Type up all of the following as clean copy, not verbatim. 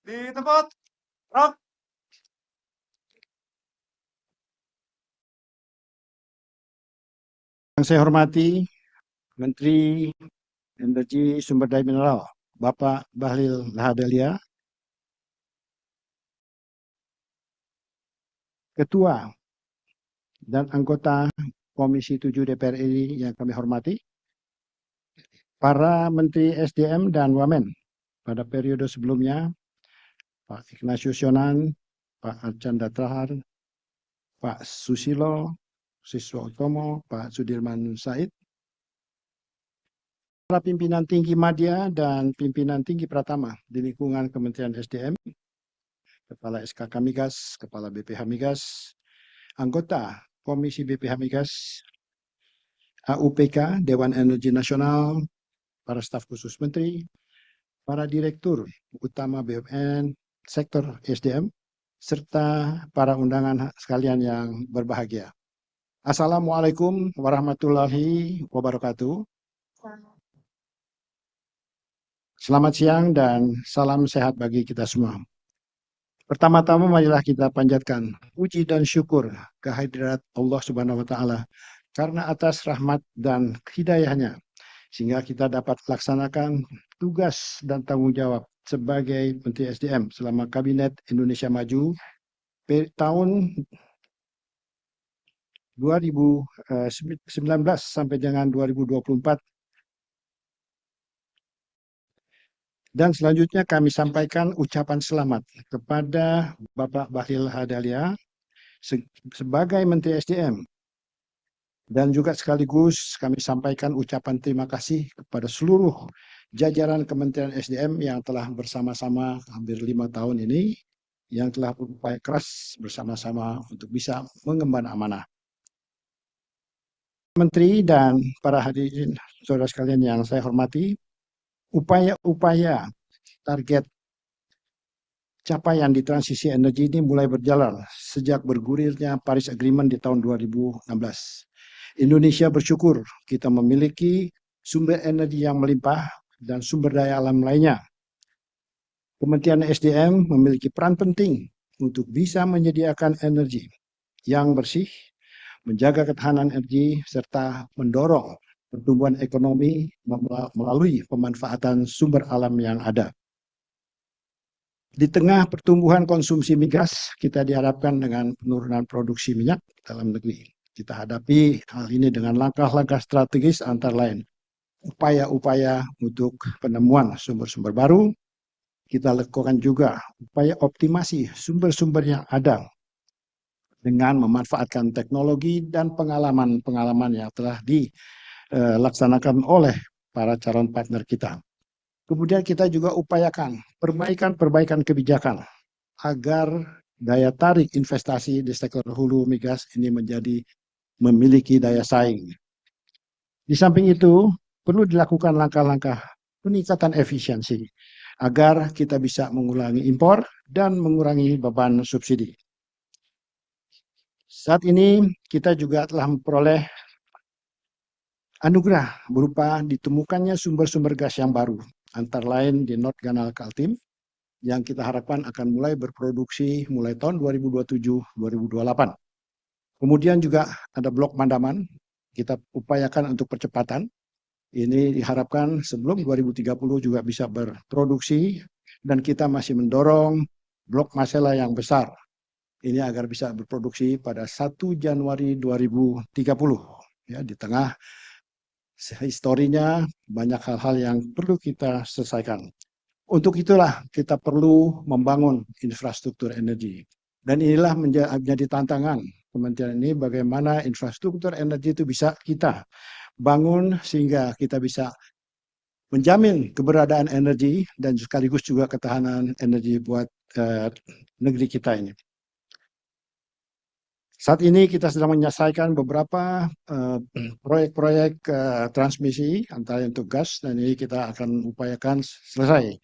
Di tempat, Rock. Yang saya hormati Menteri Energi Sumber Daya Mineral, Bapak Bahlil Lahadalia, Ketua dan anggota Komisi 7 DPR RI yang kami hormati, para Menteri SDM dan Wamen pada periode sebelumnya, Pak Ignatius Yonan, Pak Archandra Thahar, Pak Susilo Siswa Utomo, Pak Sudirman Said, para pimpinan tinggi Madya dan pimpinan tinggi Pratama di lingkungan Kementerian SDM, Kepala SKK Migas, Kepala BPH Migas, anggota Komisi BPH Migas, AUPK, Dewan Energi Nasional, para staf khusus menteri, para direktur utama BUMN, sektor SDM, serta para undangan sekalian yang berbahagia. Assalamualaikum warahmatullahi wabarakatuh. Selamat siang dan salam sehat bagi kita semua. Pertama-tama marilah kita panjatkan puji dan syukur kehadirat Allah Subhanahu wa taala karena atas rahmat dan hidayahnya sehingga kita dapat laksanakan tugas dan tanggung jawab sebagai Menteri SDM selama Kabinet Indonesia Maju tahun 2019 sampai dengan 2024. Dan selanjutnya kami sampaikan ucapan selamat kepada Bapak Bahlil Lahadalia sebagai Menteri SDM. Dan juga sekaligus kami sampaikan ucapan terima kasih kepada seluruh jajaran Kementerian SDM yang telah bersama-sama hampir 5 tahun ini, yang telah berupaya keras bersama-sama untuk bisa mengemban amanah. Menteri dan para hadirin saudara sekalian yang saya hormati, upaya-upaya target capaian di transisi energi ini mulai berjalan sejak bergulirnya Paris Agreement di tahun 2016. Indonesia bersyukur kita memiliki sumber energi yang melimpah dan sumber daya alam lainnya. Kementerian SDM memiliki peran penting untuk bisa menyediakan energi yang bersih, menjaga ketahanan energi, serta mendorong pertumbuhan ekonomi melalui pemanfaatan sumber alam yang ada. Di tengah pertumbuhan konsumsi migas, kita diharapkan dengan penurunan produksi minyak dalam negeri. Kita hadapi hal ini dengan langkah-langkah strategis antara lain upaya-upaya untuk penemuan sumber-sumber baru. Kita lakukan juga upaya optimasi sumber-sumber yang ada dengan memanfaatkan teknologi dan pengalaman-pengalaman yang telah dilaksanakan oleh para calon partner kita. Kemudian kita juga upayakan perbaikan kebijakan agar daya tarik investasi di sektor hulu migas ini memiliki daya saing. Di samping itu, perlu dilakukan langkah-langkah peningkatan efisiensi agar kita bisa mengurangi impor dan mengurangi beban subsidi. Saat ini kita juga telah memperoleh anugerah berupa ditemukannya sumber-sumber gas yang baru, antara lain di North Canal Kaltim, yang kita harapkan akan mulai berproduksi mulai tahun 2027-2028. Kemudian juga ada blok Mandaman, kita upayakan untuk percepatan. Ini diharapkan sebelum 2030 juga bisa berproduksi, dan kita masih mendorong blok Masela yang besar. Ini agar bisa berproduksi pada 1 Januari 2030. Ya, di tengah historinya banyak hal-hal yang perlu kita selesaikan. Untuk itulah kita perlu membangun infrastruktur energi. Dan inilah menjadi tantangan Kementerian ini, bagaimana infrastruktur energi itu bisa kita bangun sehingga kita bisa menjamin keberadaan energi dan sekaligus juga ketahanan energi buat negeri kita ini. Saat ini kita sedang menyelesaikan beberapa proyek-proyek transmisi antara untuk gas, dan ini kita akan upayakan selesai.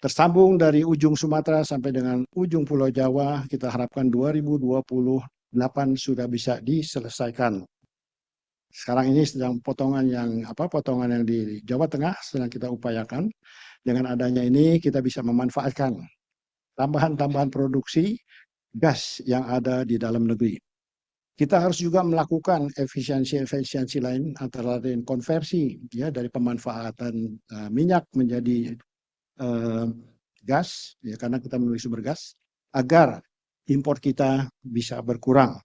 Tersambung dari ujung Sumatera sampai dengan ujung Pulau Jawa, kita harapkan 2028 sudah bisa diselesaikan. Sekarang ini sedang potongan yang di Jawa Tengah sedang kita upayakan, Dengan adanya ini kita bisa memanfaatkan tambahan-tambahan produksi gas yang ada di dalam negeri. Kita harus juga melakukan efisiensi lain antara lain konversi ya dari pemanfaatan minyak menjadi gas ya karena kita memiliki sumber gas agar impor kita bisa berkurang.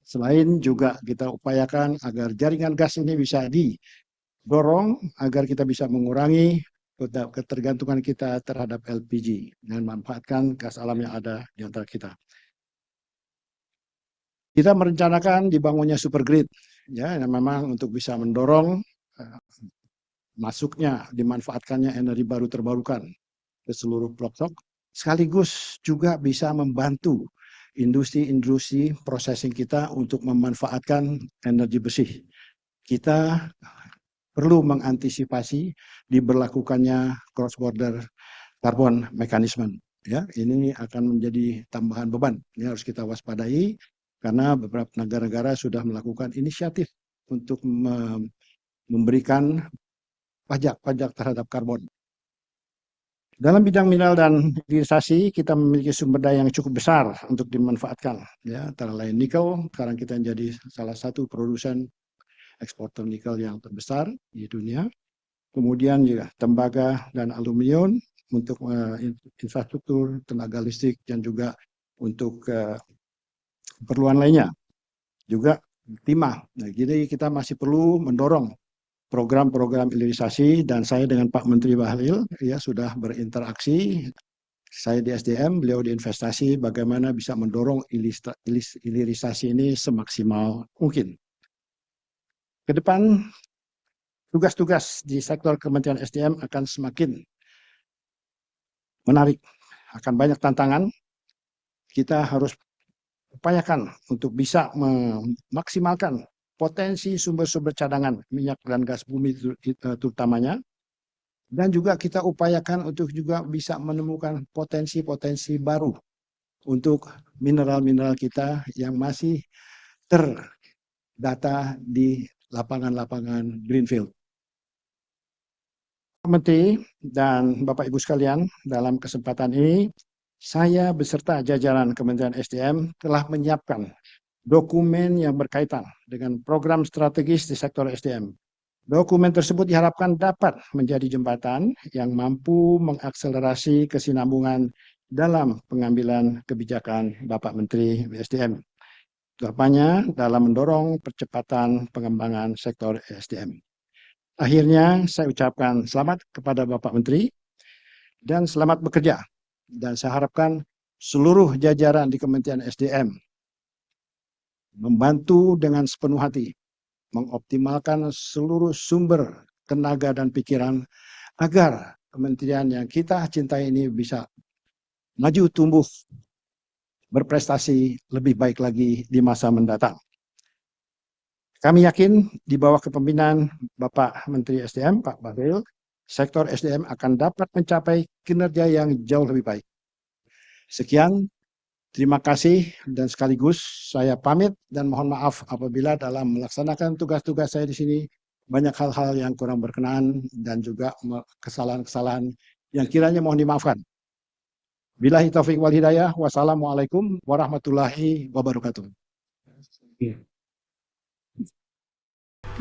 Selain juga kita upayakan agar jaringan gas ini bisa didorong agar kita bisa mengurangi ketergantungan kita terhadap LPG dan memanfaatkan gas alam yang ada di antara kita. Kita merencanakan dibangunnya super grid, ya, yang memang untuk bisa mendorong masuknya, dimanfaatkannya energi baru terbarukan ke seluruh pelosok, sekaligus juga bisa membantu industri-industri processing kita untuk memanfaatkan energi bersih. Kita perlu mengantisipasi diberlakukannya cross-border carbon mechanism. Ya, ini akan menjadi tambahan beban. Ini harus kita waspadai karena beberapa negara-negara sudah melakukan inisiatif untuk memberikan pajak terhadap karbon. Dalam bidang mineral dan hilirisasi, kita memiliki sumber daya yang cukup besar untuk dimanfaatkan. Ya, antara lain nikel, sekarang kita menjadi salah satu produsen eksporter nikel yang terbesar di dunia. Kemudian juga tembaga dan aluminium untuk infrastruktur, tenaga listrik, dan juga untuk keperluan lainnya. Juga timah. Nah, jadi kita masih perlu mendorong program-program hilirisasi dan saya dengan Pak Menteri Bahlil ya sudah berinteraksi. Saya di SDM, beliau di investasi, bagaimana bisa mendorong hilirisasi ini semaksimal mungkin. Ke depan, tugas-tugas di sektor Kementerian SDM akan semakin menarik, akan banyak tantangan. Kita harus upayakan untuk bisa memaksimalkan potensi sumber-sumber cadangan minyak dan gas bumi terutamanya. Dan juga kita upayakan untuk juga bisa menemukan potensi-potensi baru untuk mineral-mineral kita yang masih terdata di lapangan-lapangan greenfield. Pak Menteri dan Bapak Ibu sekalian, dalam kesempatan ini saya beserta jajaran Kementerian SDM telah menyiapkan dokumen yang berkaitan dengan program strategis di sektor SDM. Dokumen tersebut diharapkan dapat menjadi jembatan yang mampu mengakselerasi kesinambungan dalam pengambilan kebijakan Bapak Menteri SDM. Utamanya dalam mendorong percepatan pengembangan sektor SDM. Akhirnya saya ucapkan selamat kepada Bapak Menteri dan selamat bekerja. Dan saya harapkan seluruh jajaran di Kementerian SDM membantu dengan sepenuh hati, mengoptimalkan seluruh sumber tenaga dan pikiran agar kementerian yang kita cintai ini bisa maju, tumbuh, berprestasi lebih baik lagi di masa mendatang. Kami yakin di bawah kepemimpinan Bapak Menteri SDM, Pak Bahlil, sektor SDM akan dapat mencapai kinerja yang jauh lebih baik. Sekian. Terima kasih dan sekaligus saya pamit dan mohon maaf apabila dalam melaksanakan tugas-tugas saya di sini banyak hal-hal yang kurang berkenan dan juga kesalahan-kesalahan yang kiranya mohon dimaafkan. Billahi taufiq wal hidayah. Wassalamualaikum warahmatullahi wabarakatuh.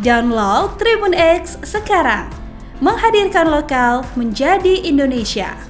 Download Tribun X sekarang. Menghadirkan lokal menjadi Indonesia.